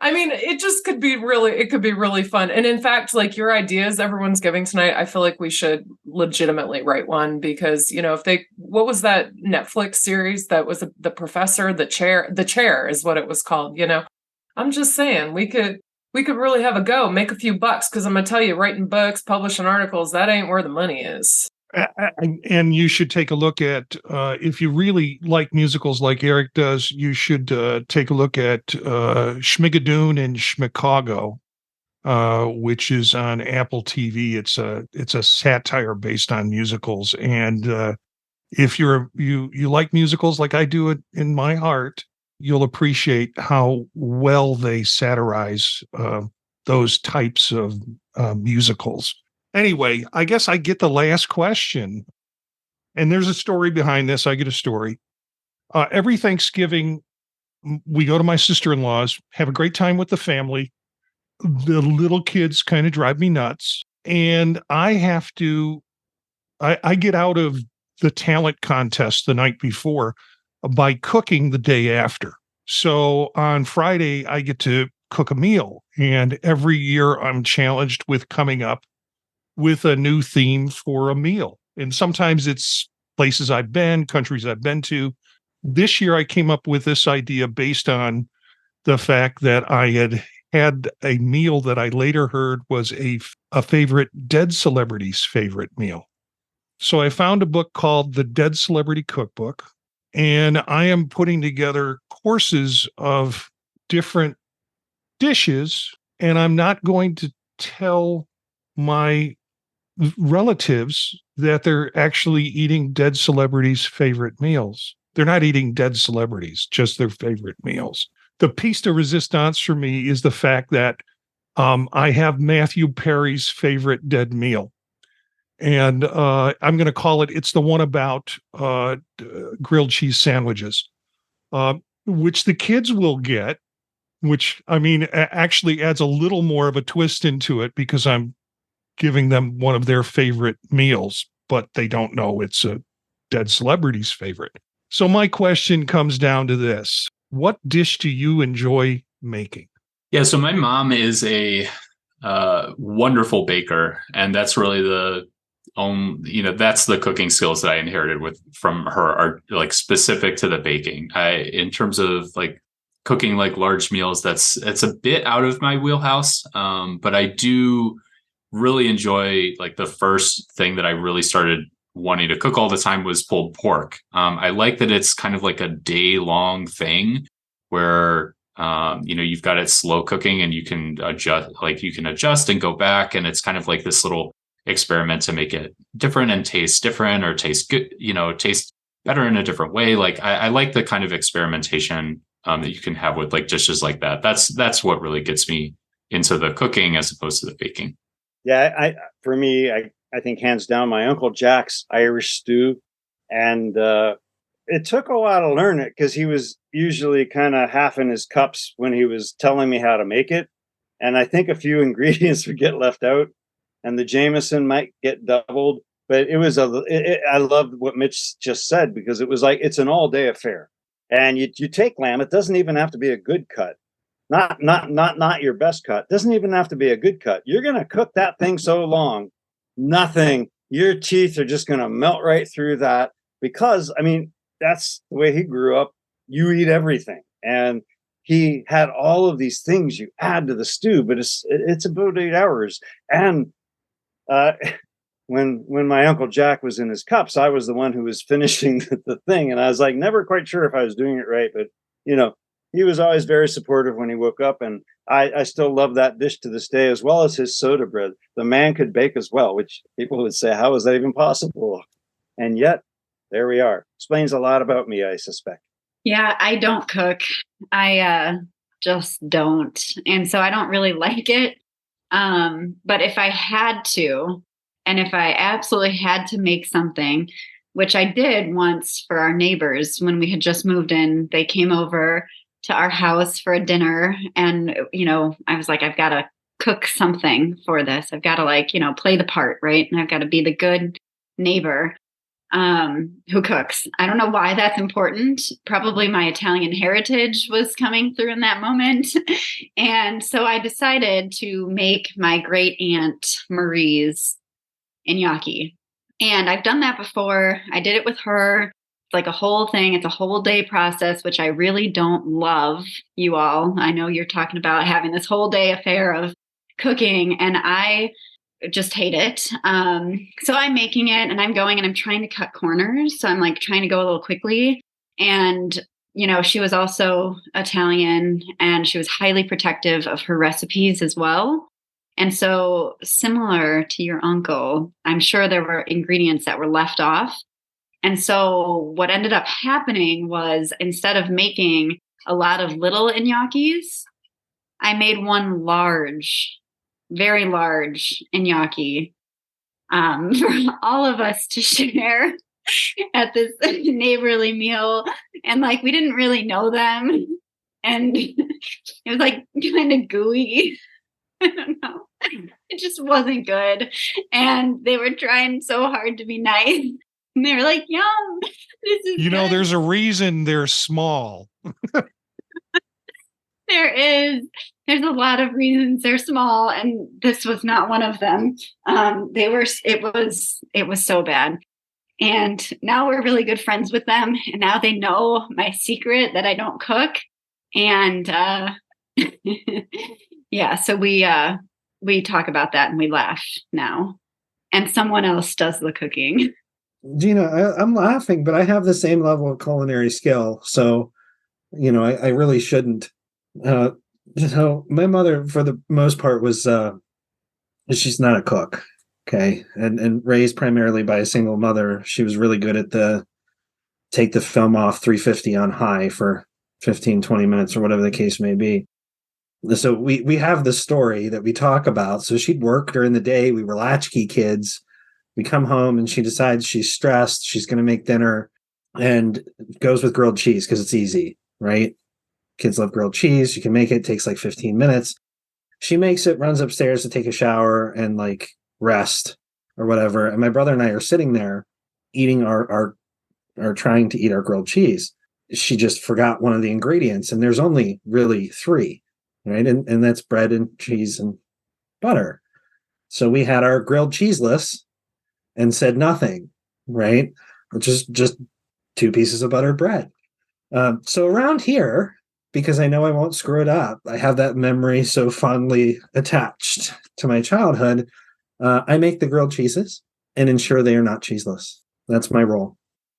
[SPEAKER 6] I mean, it could be really fun. And in fact, like your ideas everyone's giving tonight, I feel like we should legitimately write one because, what was that Netflix series that was the professor, the chair is what it was called, I'm just saying we could really have a go, make a few bucks. Cause I'm going to tell you, writing books, publishing articles, that ain't where the money is.
[SPEAKER 1] And you should take a look at, if you really like musicals like Eric does, you should take a look at Schmigadoon and Schmicago, which is on Apple TV. It's a satire based on musicals. And if you like musicals like I do it in my heart, you'll appreciate how well they satirize those types of musicals. Anyway, I guess I get the last question. And there's a story behind this. I get a story. Every Thanksgiving, we go to my sister-in-law's, have a great time with the family. The little kids kind of drive me nuts. And I get out of the talent contest the night before by cooking the day after. So on Friday, I get to cook a meal. And every year I'm challenged with coming up with a new theme for a meal. And sometimes it's places I've been, countries I've been to. This year I came up with this idea based on the fact that I had a meal that I later heard was a favorite dead celebrity's favorite meal. So I found a book called The Dead Celebrity Cookbook, and I am putting together courses of different dishes, and I'm not going to tell my relatives that they're actually eating dead celebrities' favorite meals. They're not eating dead celebrities, just their favorite meals. The piece de resistance for me is the fact that I have Matthew Perry's favorite dead meal. And I'm going to call it's the one about grilled cheese sandwiches, which the kids will get, which, I mean, actually adds a little more of a twist into it because I'm giving them one of their favorite meals, but they don't know it's a dead celebrity's favorite. So my question comes down to this. What dish do you enjoy making?
[SPEAKER 2] Yeah, so my mom is a wonderful baker, and that's really that's the cooking skills that I inherited from her are like specific to the baking. In terms of like cooking like large meals, it's a bit out of my wheelhouse, but I do really enjoy, like, the first thing that I really started wanting to cook all the time was pulled pork. I like that it's kind of like a day-long thing where you've got it slow cooking and you can adjust and go back, and it's kind of like this little experiment to make it different and taste different or taste good, taste better in a different way. Like I like the kind of experimentation that you can have with like dishes like that. That's what really gets me into the cooking as opposed to the baking.
[SPEAKER 3] Yeah, for me, I think hands down my Uncle Jack's Irish stew. And it took a while to learn it because he was usually kind of half in his cups when he was telling me how to make it. And I think a few ingredients would get left out and the Jameson might get doubled. But it was I loved what Mitch just said, because it was like, it's an all day affair. And you take lamb, it doesn't even have to be a good cut. Not your best cut. Doesn't even have to be a good cut. You're going to cook that thing so long, your teeth are just going to melt right through that, because I mean, that's the way he grew up. You eat everything. And he had all of these things you add to the stew, but it's about 8 hours. And when my Uncle Jack was in his cups, I was the one who was finishing the thing. And I was like, never quite sure if I was doing it right, but he was always very supportive when he woke up. And I still love that dish to this day, as well as his soda bread. The man could bake as well, which people would say, how is that even possible? And yet there we are. Explains a lot about me, I suspect.
[SPEAKER 4] Yeah, I don't cook. I just don't. And so I don't really like it. But if I had to, and if I absolutely had to make something, which I did once for our neighbors when we had just moved in, they came over to our house for a dinner. And, I was like, I've got to cook something for this. I've got to play the part, right? And I've got to be the good neighbor who cooks. I don't know why that's important. Probably my Italian heritage was coming through in that moment. And so I decided to make my great aunt Marie's gnocchi. And I've done that before. I did it with her. It's like a whole thing. It's a whole day process, which I really don't love, you all. I know you're talking about having this whole day affair of cooking, and I just hate it. So I'm making it and I'm going and I'm trying to cut corners. So I'm like trying to go a little quickly. And, she was also Italian and she was highly protective of her recipes as well. And so similar to your uncle, I'm sure there were ingredients that were left off. And so what ended up happening was, instead of making a lot of little gnocchis, I made one large, very large gnocchi for all of us to share at this neighborly meal. And we didn't really know them. And it was kind of gooey. I don't know. It just wasn't good. And they were trying so hard to be nice. And they were like, yum, this is good.
[SPEAKER 1] There's a reason they're small.
[SPEAKER 4] There's a lot of reasons they're small, and this was not one of them. It was so bad. And now we're really good friends with them. And now they know my secret that I don't cook. And yeah, so we talk about that and we laugh now. And someone else does the cooking.
[SPEAKER 5] Gina, I'm laughing, but I have the same level of culinary skill. So, I really shouldn't. So my mother, for the most part, was she's not a cook. Okay. And raised primarily by a single mother. She was really good at take the film off 350 on high for 15, 20 minutes or whatever the case may be. So we have the story that we talk about. So she'd work during the day. We were latchkey kids. We come home and she decides she's stressed. She's going to make dinner and goes with grilled cheese because it's easy, right? Kids love grilled cheese. You can make it. It takes 15 minutes. She makes it, runs upstairs to take a shower and rest or whatever. And my brother and I are sitting there eating our trying to eat our grilled cheese. She just forgot one of the ingredients, and there's only really 3, right? And that's bread and cheese and butter. So we had our grilled cheeseless and said nothing, right? Which is just 2 pieces of buttered bread. So around here, because I know I won't screw it up, I have that memory so fondly attached to my childhood. I make the grilled cheeses and ensure they are not cheeseless. That's my role.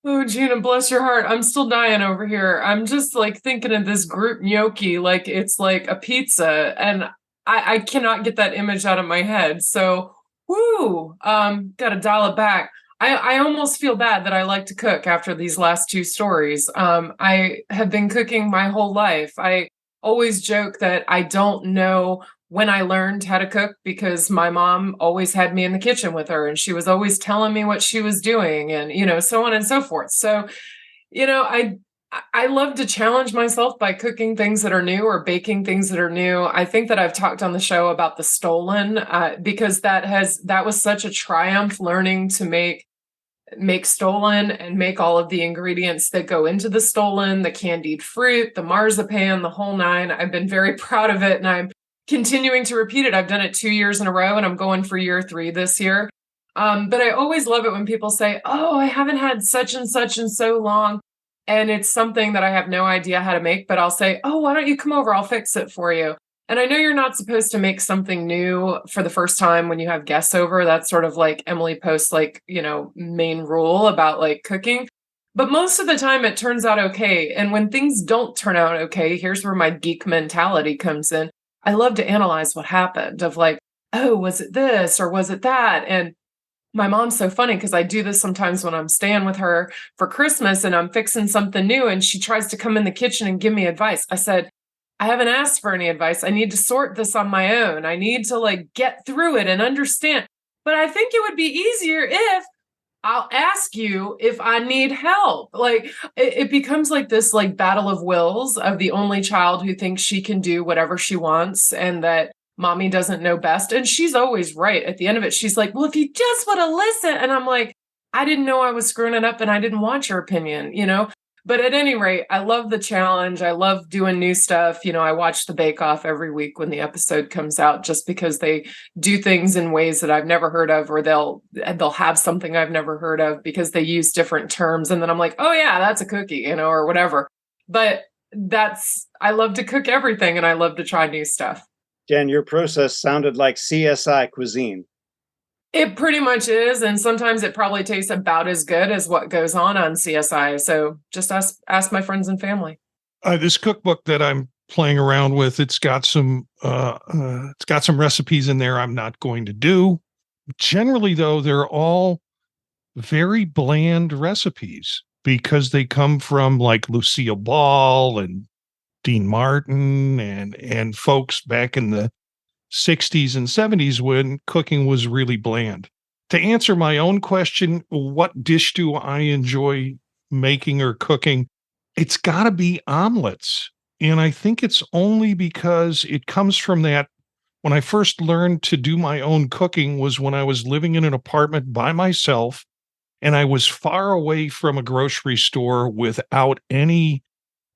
[SPEAKER 6] Oh, Gina, bless your heart. I'm still dying over here. I'm just thinking of this group gnocchi, it's like a pizza. And I cannot get that image out of my head. So Woo! Got to dial it back. I almost feel bad that I like to cook after these last two stories. I have been cooking my whole life. I always joke that I don't know when I learned how to cook because my mom always had me in the kitchen with her and she was always telling me what she was doing and, so on and so forth. So, I love to challenge myself by cooking things that are new or baking things that are new. I think that I've talked on the show about the stollen because that was such a triumph learning to make stollen and make all of the ingredients that go into the stollen, the candied fruit, the marzipan, the whole nine. I've been very proud of it and I'm continuing to repeat it. I've done it 2 years in a row and I'm going for year 3 this year. But I always love it when people say, oh, I haven't had such and such in so long. And it's something that I have no idea how to make, but I'll say, oh, why don't you come over? I'll fix it for you. And I know you're not supposed to make something new for the first time when you have guests over. That's sort of like Emily Post's main rule about like cooking. But most of the time it turns out okay. And when things don't turn out okay, here's where my geek mentality comes in. I love to analyze what happened of like, oh, was it this or was it that? And my mom's so funny because I do this sometimes when I'm staying with her for Christmas and I'm fixing something new and she tries to come in the kitchen and give me advice. I said, I haven't asked for any advice. I need to sort this on my own. I need to like get through it and understand. But I think it would be easier if I'll ask you if I need help. Like it becomes like this like battle of wills of the only child who thinks she can do whatever she wants and that mommy doesn't know best. And she's always right. At the end of it, she's like, well, if you just would have listened. And I'm like, I didn't know I was screwing it up and I didn't want your opinion, But at any rate, I love the challenge. I love doing new stuff. I watch the Bake Off every week when the episode comes out just because they do things in ways that I've never heard of, or they'll have something I've never heard of because they use different terms. And then I'm like, oh yeah, that's a cookie, or whatever. But I love to cook everything and I love to try new stuff.
[SPEAKER 3] Jen, your process sounded like CSI cuisine.
[SPEAKER 6] It pretty much is. And sometimes it probably tastes about as good as what goes on CSI. So just ask my friends and family.
[SPEAKER 1] This cookbook that I'm playing around with, it's got some recipes in there I'm not going to do. Generally, though, they're all very bland recipes because they come from like Lucille Ball and Dean Martin and folks back in the 60s and 70s when cooking was really bland. To answer my own question, what dish do I enjoy making or cooking? It's got to be omelets. And I think it's only because it comes from that. When I first learned to do my own cooking was when I was living in an apartment by myself and I was far away from a grocery store without any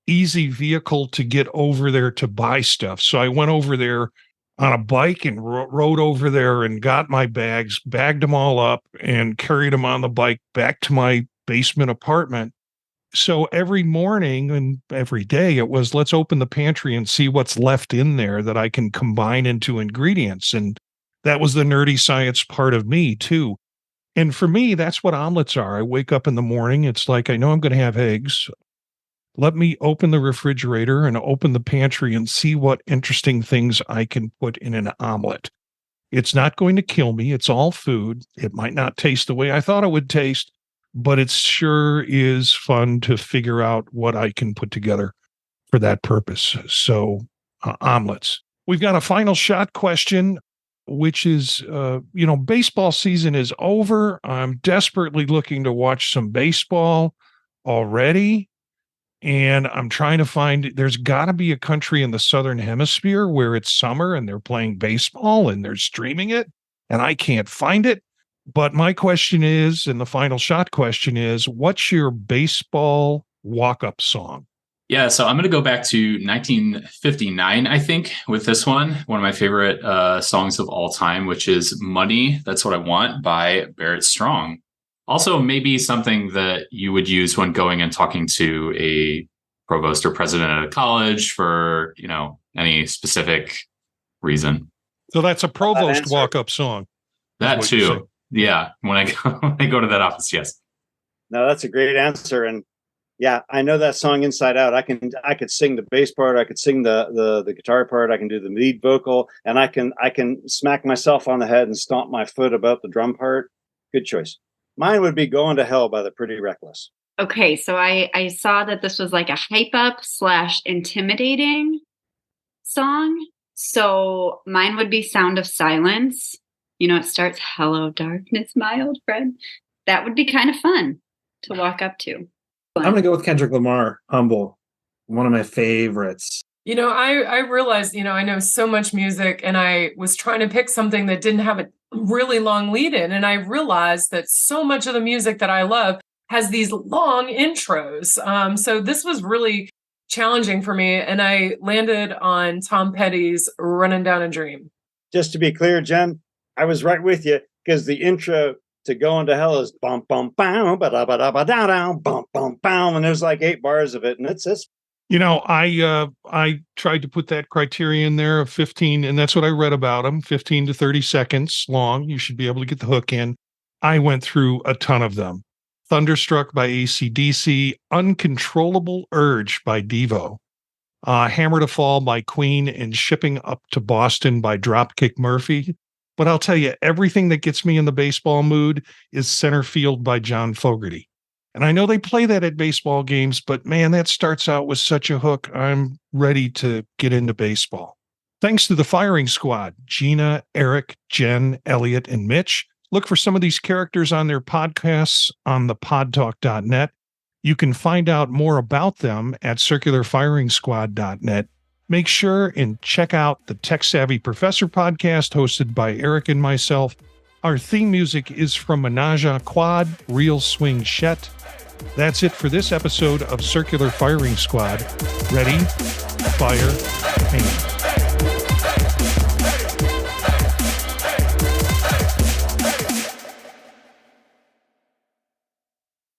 [SPEAKER 1] easy vehicle to get over there to buy stuff. So I went over there on a bike and rode over there and got my bags, bagged them all up and carried them on the bike back to my basement apartment. So every morning and every day it was, let's open the pantry and see what's left in there that I can combine into ingredients. And that was the nerdy science part of me too. And for me, that's what omelets are. I wake up in the morning. It's like, I know I'm going to have eggs. Let me open the refrigerator and open the pantry and see what interesting things I can put in an omelet. It's not going to kill me. It's all food. It might not taste the way I thought it would taste, but it sure is fun to figure out what I can put together for that purpose. So omelets. We've got a final shot question, which is, baseball season is over. I'm desperately looking to watch some baseball already. And I'm trying to find, there's got to be a country in the Southern Hemisphere where it's summer and they're playing baseball and they're streaming it. And I can't find it. But my question is, and the final shot question is, what's your baseball walk-up song?
[SPEAKER 2] Yeah, so I'm going to go back to 1959, I think, with this one of my favorite songs of all time, which is Money, That's What I Want by Barrett Strong. Also, maybe something that you would use when going and talking to a provost or president at a college for, any specific reason.
[SPEAKER 1] So that's a provost walk-up song.
[SPEAKER 2] That too. Yeah. When I go to that office, yes.
[SPEAKER 3] No, that's a great answer. And Yeah, I know that song inside out. I could sing the bass part, I could sing the guitar part, I can do the lead vocal, and I can smack myself on the head and stomp my foot about the drum part. Good choice. Mine would be Going to Hell by the Pretty Reckless.
[SPEAKER 4] Okay, so I saw that this was like a hype up / intimidating song. So mine would be Sound of Silence. It starts, "Hello, darkness, my old friend." That would be kind of fun to walk up to.
[SPEAKER 5] I'm going to go with Kendrick Lamar, Humble, one of my favorites.
[SPEAKER 6] I realized, I know so much music, and I was trying to pick something that didn't have a really long lead in. And I realized that so much of the music that I love has these long intros. So this was really challenging for me. And I landed on Tom Petty's Running Down a Dream.
[SPEAKER 3] Just to be clear, Jen, I was right with you, because the intro to Going to Hell is bum bum bum ba da ba da ba da da bum bum bum, and there's like 8 bars of it, and it's
[SPEAKER 1] I tried to put that criterion there of 15, and that's what I read about them, 15 to 30 seconds long. You should be able to get the hook in. I went through a ton of them. Thunderstruck by AC/DC, Uncontrollable Urge by Devo, Hammer to Fall by Queen, and Shipping Up to Boston by Dropkick Murphy. But I'll tell you, everything that gets me in the baseball mood is Center Field by John Fogerty. And I know they play that at baseball games, but man, that starts out with such a hook. I'm ready to get into baseball. Thanks to the firing squad, Gina, Eric, Jen, Elliot, and Mitch. Look for some of these characters on their podcasts on thepodtalk.net. You can find out more about them at circularfiringsquad.net. Make sure and check out the Tech Savvy Professor podcast hosted by Eric and myself. Our theme music is from Menage a Quad, Real Swing Shet. That's it for this episode of Circular Firing Squad. Ready, fire, aim.